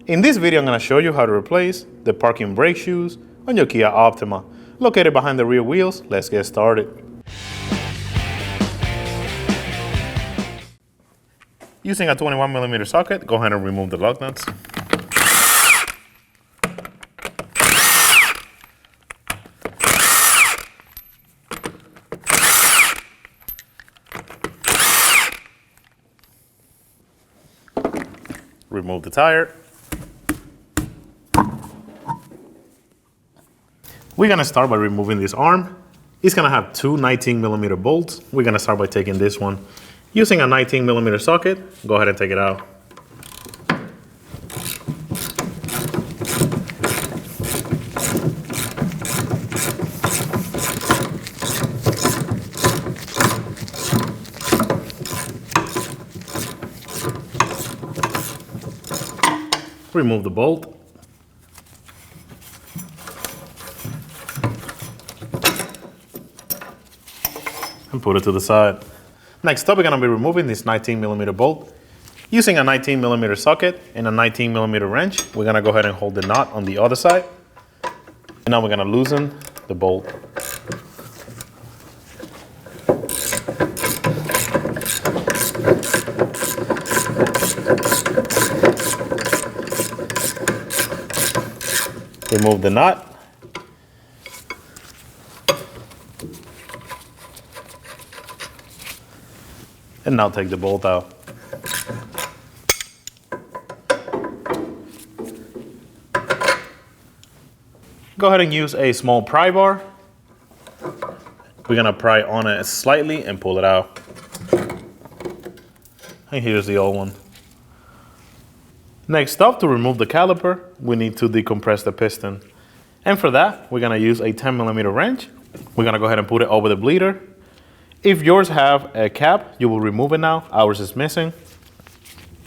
In this video, I'm going to show you how to replace the parking brake shoes on your Kia Optima. Located behind the rear wheels, let's get started. Using a 21mm socket, go ahead and remove the lug nuts. Remove the tire. We're gonna start by removing this arm. It's gonna have two 19mm bolts. We're gonna start by taking this one. Using a 19mm socket, go ahead and take it out. Remove the bolt. And put it to the side. Next up, we're gonna be removing this 19mm bolt. Using a 19mm socket and a 19mm wrench, we're gonna go ahead and hold the knot on the other side. And now we're gonna loosen the bolt. Remove the knot. And now take the bolt out. Go ahead and use a small pry bar. We're gonna pry on it slightly and pull it out. And here's the old one. Next up, to remove the caliper, we need to decompress the piston. And for that, we're gonna use a 10mm wrench. We're gonna go ahead and put it over the bleeder. If yours have a cap, you will remove it now. Ours is missing.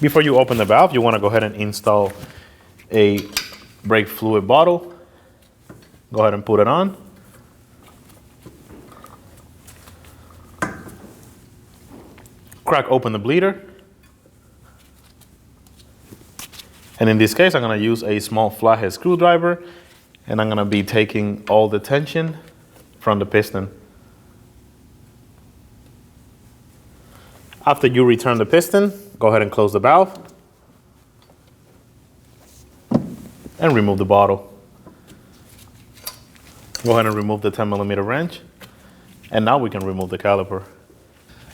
Before you open the valve, you wanna go ahead and install a brake fluid bottle. Go ahead and put it on. Crack open the bleeder. And in this case, I'm gonna use a small flathead screwdriver, and I'm gonna be taking all the tension from the piston. After you return the piston, go ahead and close the valve and remove the bottle. Go ahead and remove the 10mm wrench, and now we can remove the caliper.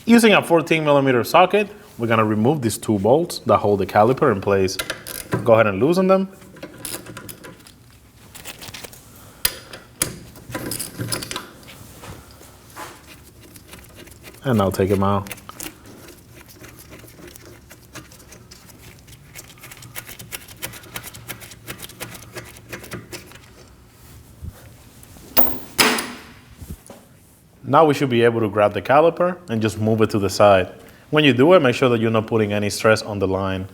Using a 14mm socket, we're gonna remove these two bolts that hold the caliper in place. Go ahead and loosen them. And now take them out. Now we should be able to grab the caliper and just move it to the side. When you do it, make sure that you're not putting any stress on the line.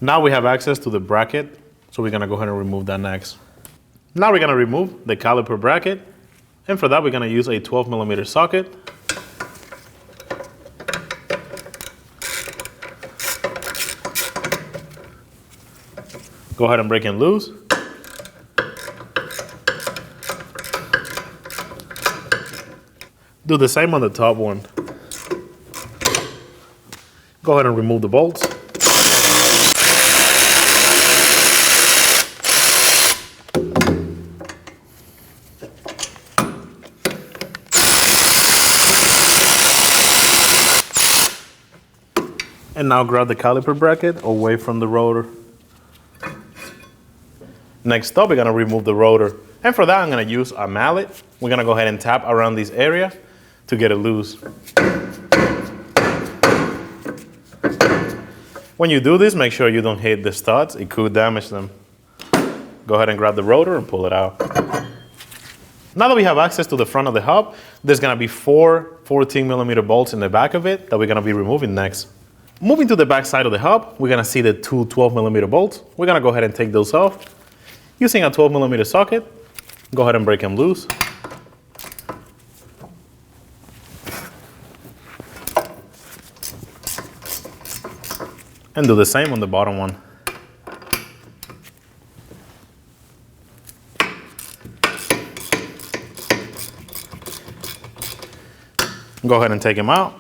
Now we have access to the bracket, so we're gonna go ahead and remove that next. Now we're gonna remove the caliper bracket, and for that we're gonna use a 12mm socket. Go ahead and break it loose. Do the same on the top one. Go ahead and remove the bolts. And now grab the caliper bracket away from the rotor. Next up, we're gonna remove the rotor. And for that, I'm gonna use a mallet. We're gonna go ahead and tap around this area to get it loose. When you do this, make sure you don't hit the studs. It could damage them. Go ahead and grab the rotor and pull it out. Now that we have access to the front of the hub, there's gonna be four 14mm bolts in the back of it that we're gonna be removing next. Moving to the back side of the hub, we're gonna see the two 12mm bolts. We're gonna go ahead and take those off. Using a 12mm socket, go ahead and break them loose. And do the same on the bottom one. Go ahead and take them out.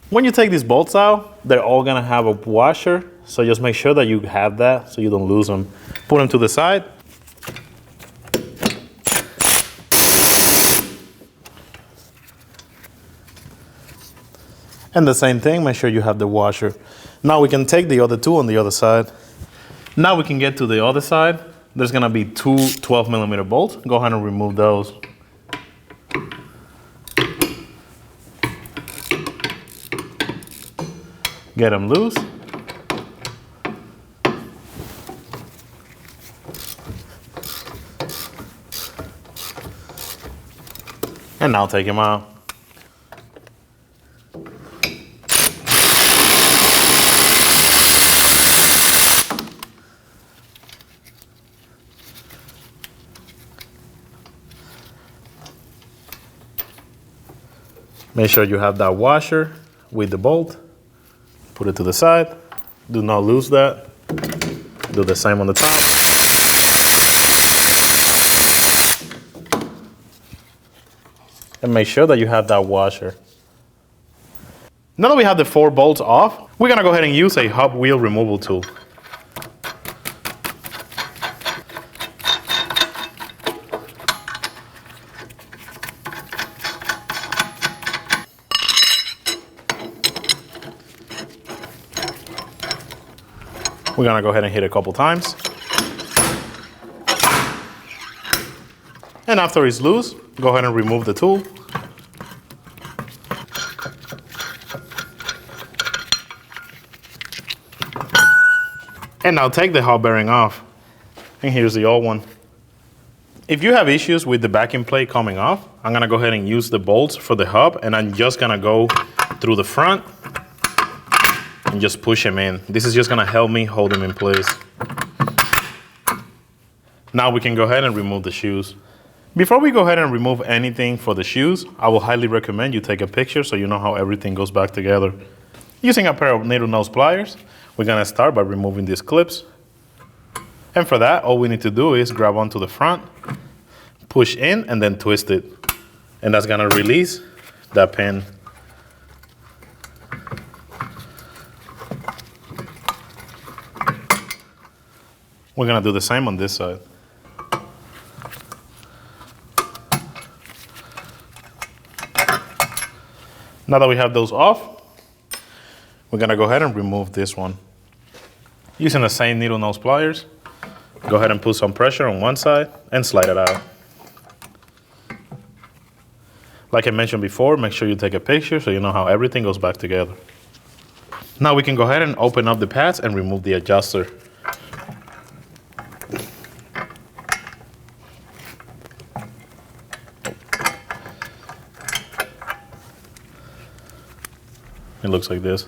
When you take these bolts out, they're all gonna have a washer, so just make sure that you have that so you don't lose them. Put them to the side. And the same thing, make sure you have the washer. Now we can take the other two on the other side. Now we can get to the other side. There's gonna be two 12mm bolts. Go ahead and remove those. Get them loose. And now take them out. Make sure you have that washer with the bolt. Put it to the side. Do not lose that. Do the same on the top. And make sure that you have that washer. Now that we have the 4 bolts off, we're gonna go ahead and use a hub wheel removal tool. We're gonna go ahead and hit a couple times. And after it's loose, go ahead and remove the tool. And now take the hub bearing off. And here's the old one. If you have issues with the backing plate coming off, I'm gonna go ahead and use the bolts for the hub, and I'm just gonna go through the front and just push them in. This is just gonna help me hold them in place. Now we can go ahead and remove the shoes. Before we go ahead and remove anything for the shoes, I will highly recommend you take a picture so you know how everything goes back together. Using a pair of needle nose pliers, we're gonna start by removing these clips. And for that, all we need to do is grab onto the front, push in, and then twist it. And that's gonna release that pin. We're gonna do the same on this side. Now that we have those off, we're gonna go ahead and remove this one. Using the same needle nose pliers, go ahead and put some pressure on one side and slide it out. Like I mentioned before, make sure you take a picture so you know how everything goes back together. Now we can go ahead and open up the pads and remove the adjuster. It looks like this.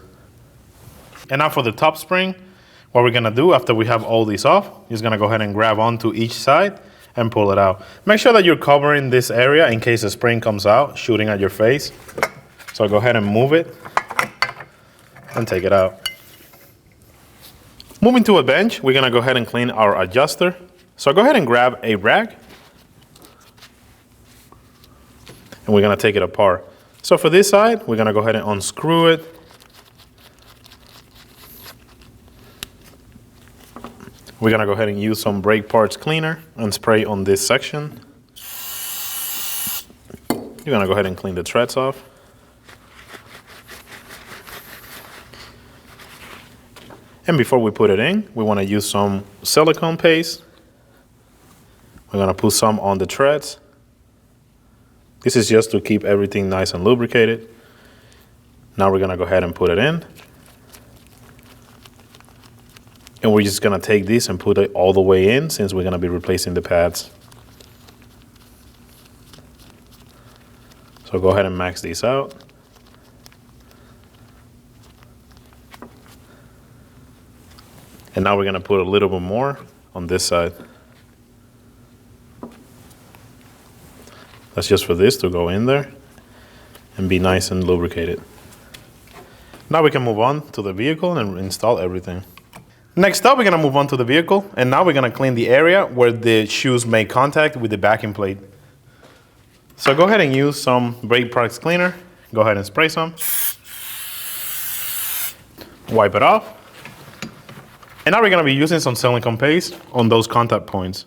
And now for the top spring, what we're gonna do after we have all these off, is gonna go ahead and grab onto each side and pull it out. Make sure that you're covering this area in case the spring comes out, shooting at your face. So go ahead and move it and take it out. Moving to a bench, we're gonna go ahead and clean our adjuster. So go ahead and grab a rag and we're gonna take it apart. So for this side, we're gonna go ahead and unscrew it. We're gonna go ahead and use some brake parts cleaner and spray on this section. You're gonna go ahead and clean the treads off. And before we put it in, we wanna use some silicone paste. We're gonna put some on the treads. This is just to keep everything nice and lubricated. Now we're gonna go ahead and put it in. And we're just gonna take this and put it all the way in since we're gonna be replacing the pads. So go ahead and max these out. And now we're gonna put a little bit more on this side. That's just for this to go in there. and be nice and lubricated. Now we can move on to the vehicle and install everything. Next up, we're gonna move on to the vehicle, and now we're gonna clean the area where the shoes make contact with the backing plate. So go ahead and use some brake products cleaner. Go ahead and spray some. Wipe it off. And now we're gonna be using some silicone paste on those contact points.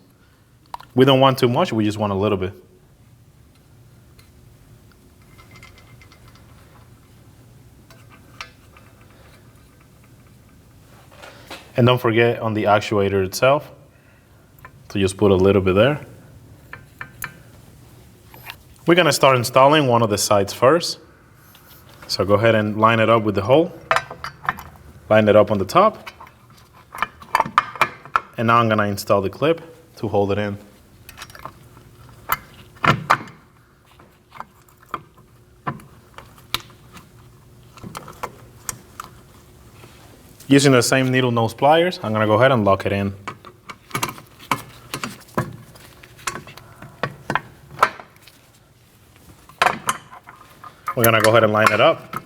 We don't want too much, we just want a little bit. And don't forget on the actuator itself to just put a little bit there. We're gonna start installing one of the sides first. So go ahead and line it up with the hole. Line it up on the top. And now I'm gonna install the clip to hold it in. Using the same needle nose pliers, I'm gonna go ahead and lock it in. We're gonna go ahead and line it up.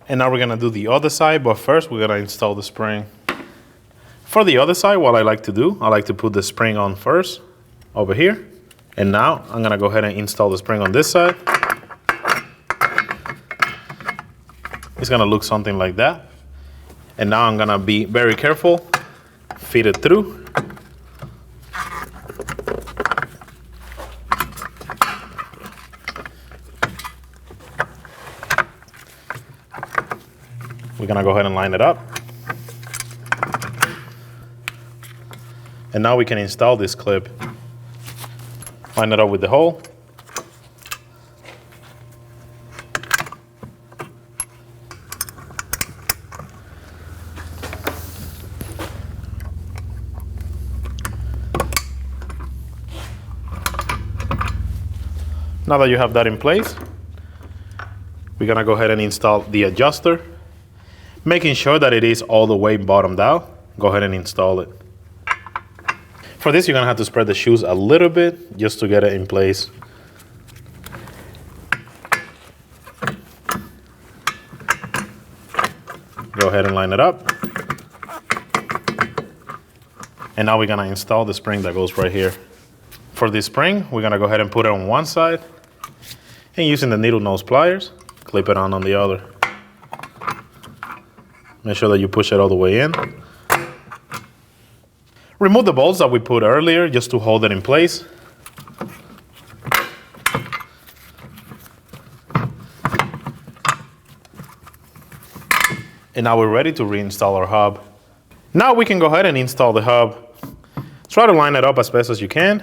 And now we're gonna do the other side, but first we're gonna install the spring. For the other side, what I like to do, I like to put the spring on first, over here. And now I'm gonna go ahead and install the spring on this side. It's gonna look something like that. And now I'm gonna be very careful, feed it through. We're gonna go ahead and line it up. And now we can install this clip. Line it up with the hole. Now that you have that in place, we're gonna go ahead and install the adjuster, making sure that it is all the way bottomed out. Go ahead and install it. For this, you're gonna have to spread the shoes a little bit just to get it in place. Go ahead and line it up. And now we're gonna install the spring that goes right here. For this spring, we're gonna go ahead and put it on one side, and using the needle nose pliers, clip it on the other. Make sure that you push it all the way in. Remove the bolts that we put earlier just to hold it in place. And now we're ready to reinstall our hub. Now we can go ahead and install the hub. Try to line it up as best as you can.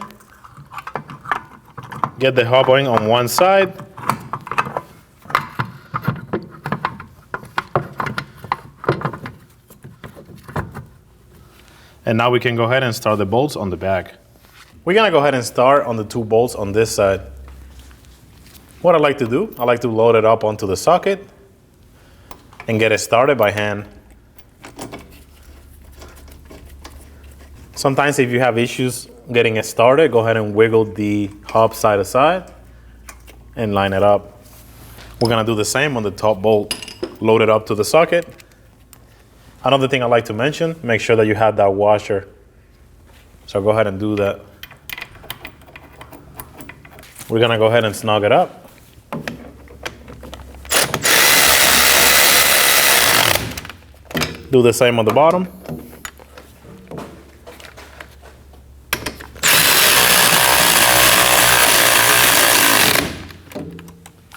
Get the hub going on one side. And now we can go ahead and start the bolts on the back. We're gonna go ahead and start on the two bolts on this side. What I like to do, I like to load it up onto the socket and get it started by hand. Sometimes if you have issues getting it started, go ahead and wiggle the hub side to side and line it up. We're gonna do the same on the top bolt. Load it up to the socket. Another thing I like to mention, make sure that you have that washer. So go ahead and do that. We're gonna go ahead and snug it up. Do the same on the bottom.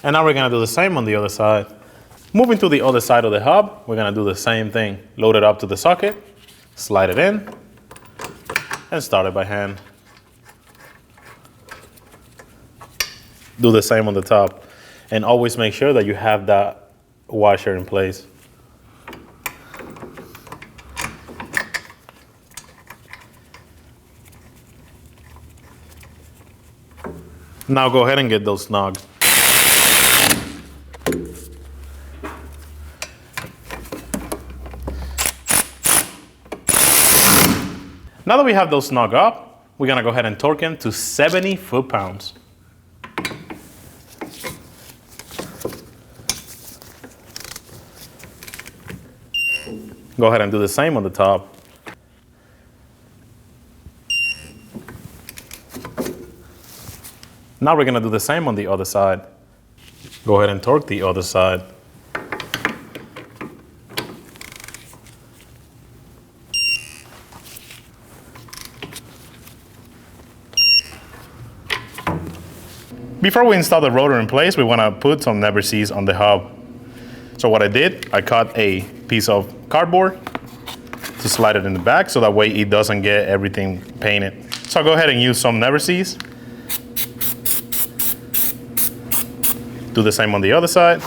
And now we're gonna do the same on the other side. Moving to the other side of the hub, we're gonna do the same thing. Load it up to the socket, slide it in, and start it by hand. Do the same on the top. And always make sure that you have that washer in place. Now go ahead and get those snug. Now that we have those snug up, we're gonna go ahead and torque them to 70 foot-pounds. Go ahead and do the same on the top. Now we're gonna do the same on the other side. Go ahead and torque the other side. Before we install the rotor in place, we want to put some never sees on the hub. So what I did, I cut a piece of cardboard to slide it in the back so that way it doesn't get everything painted. So I'll go ahead and use some never sees. Do the same on the other side.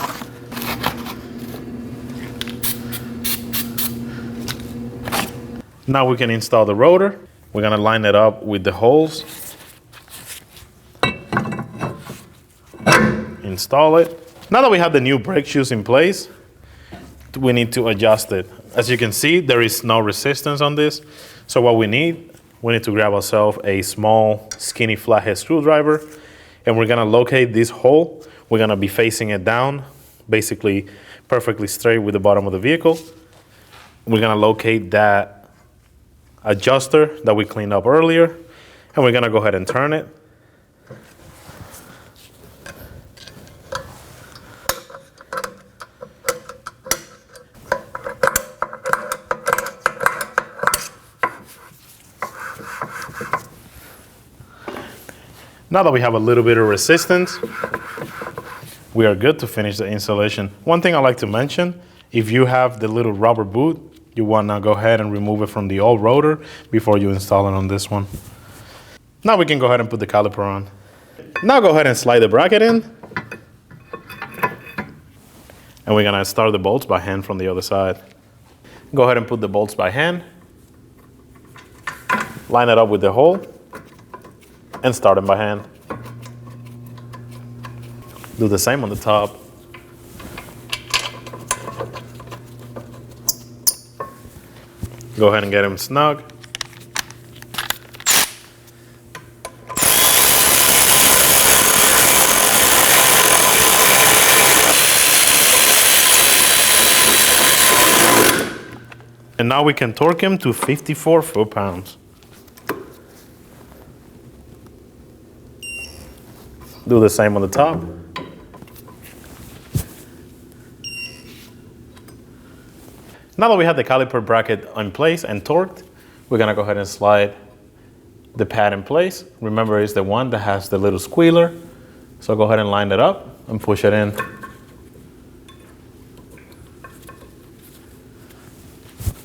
Now we can install the rotor. We're gonna line it up with the holes. Install it. Now that we have the new brake shoes in place, we need to adjust it. As you can see, there is no resistance on this. So what we need to grab ourselves a small, skinny flathead screwdriver, and we're gonna locate this hole. We're gonna be facing it down, basically perfectly straight with the bottom of the vehicle. We're gonna locate that adjuster that we cleaned up earlier, and we're gonna go ahead and turn it. Now that we have a little bit of resistance, we are good to finish the installation. One thing I like to mention, if you have the little rubber boot, you want to go ahead and remove it from the old rotor before you install it on this one. Now we can go ahead and put the caliper on. Now go ahead and slide the bracket in. And we're going to start the bolts by hand from the other side. Go ahead and put the bolts by hand. Line it up with the hole. And start them by hand. Do the same on the top. Go ahead and get them snug. And now we can torque him to 54 foot-pounds. Do the same on the top. Now that we have the caliper bracket in place and torqued, we're gonna go ahead and slide the pad in place. Remember, it's the one that has the little squealer. So go ahead and line it up and push it in.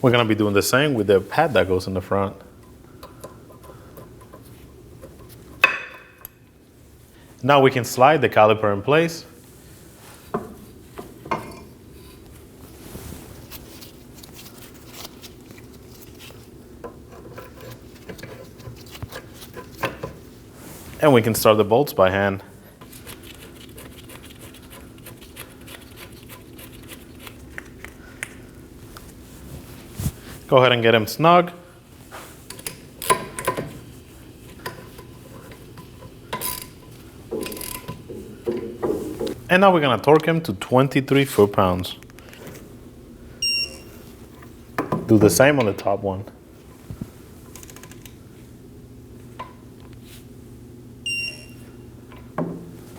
We're gonna be doing the same with the pad that goes in the front. Now we can slide the caliper in place. And we can start the bolts by hand. Go ahead and get them snug. And now we're gonna torque him to 23 foot-pounds. Do the same on the top one.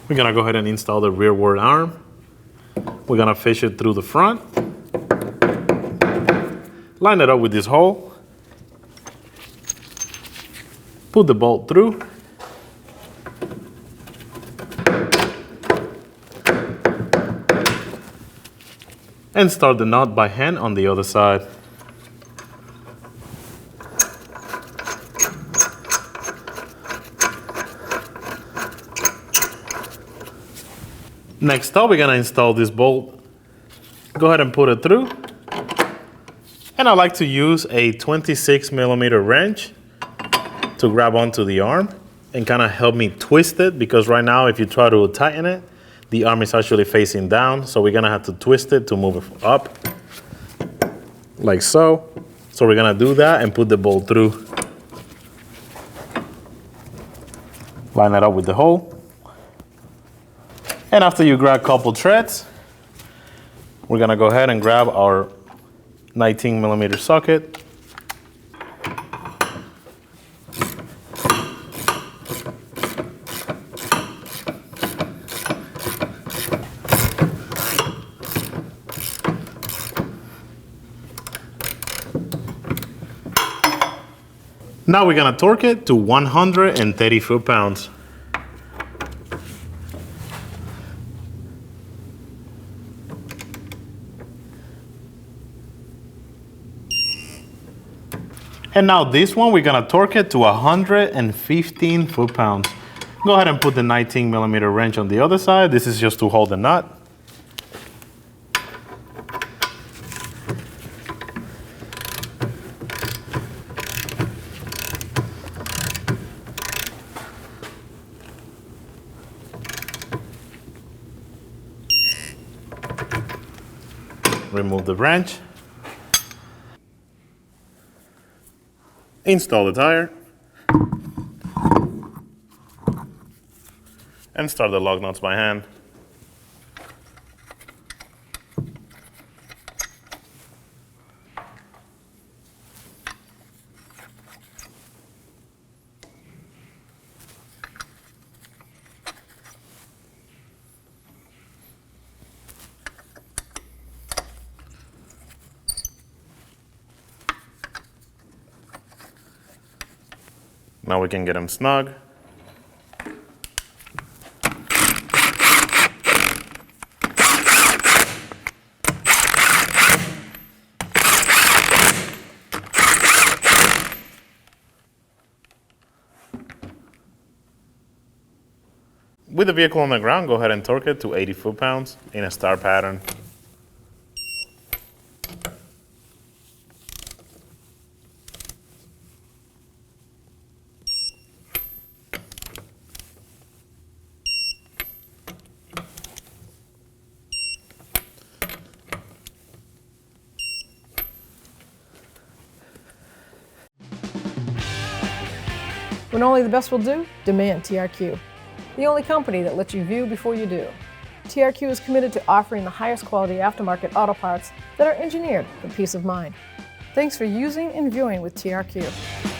We're gonna go ahead and install the rearward arm. We're gonna fish it through the front. Line it up with this hole. Put the bolt through. And start the knot by hand on the other side. Next up, we're gonna install this bolt. Go ahead and put it through. And I like to use a 26mm wrench to grab onto the arm and kind of help me twist it, because right now if you try to tighten it, the arm is actually facing down, so we're gonna have to twist it to move it up, like so. So we're gonna do that and put the bolt through. Line that up with the hole. And after you grab a couple threads, we're gonna go ahead and grab our 19mm socket. Now we're gonna torque it to 130 foot-pounds. And now this one, we're gonna torque it to 115 foot-pounds. Go ahead and put the 19mm wrench on the other side. This is just to hold the nut. Remove the wrench. Install the tire. And start the lug nuts by hand. Now we can get them snug. With the vehicle on the ground, go ahead and torque it to 80 foot-pounds in a star pattern. When only the best will do, demand TRQ. The only company that lets you view before you do. TRQ is committed to offering the highest quality aftermarket auto parts that are engineered for peace of mind. Thanks for using and viewing with TRQ.